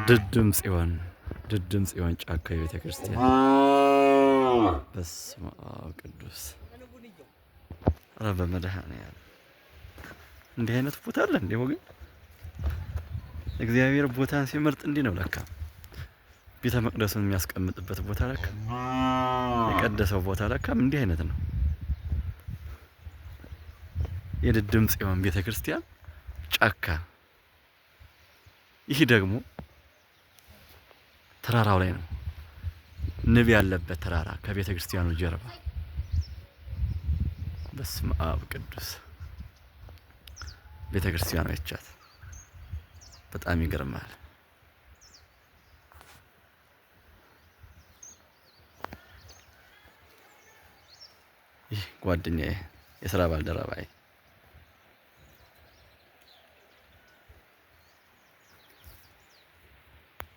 ድድም ጽዮን ጫካ የቤተ ክርስቲያን በስመ አብ ቅዱስ ኧረ በመድኃኒዓለም እንዲህ አይነት ቦታ አለ እንዴ ወገን? እግዚአብሔር ቦታን ሲመርጥ እንዲህ ነው ለካ። ቤተ መቅደሱን የሚያስቀምጥበት ቦታ ለካ የቀደሰው ቦታ ለካም እንዲህ አይነት ነው። የድድም ጽዮን ቤተ ክርስቲያን ጫካ። ይህ ደግሞ ተራራው ላይ ነው። ንብ ያለበት ተራራ ከቤተ ክርስቲያኑ ጀርባ። በስመ አብ ቅዱስ ቤተ ክርስቲያኑ አይቻት በጣም ይገርማል። ይህ ጓደኛዬ የስራ ባልደረባዬ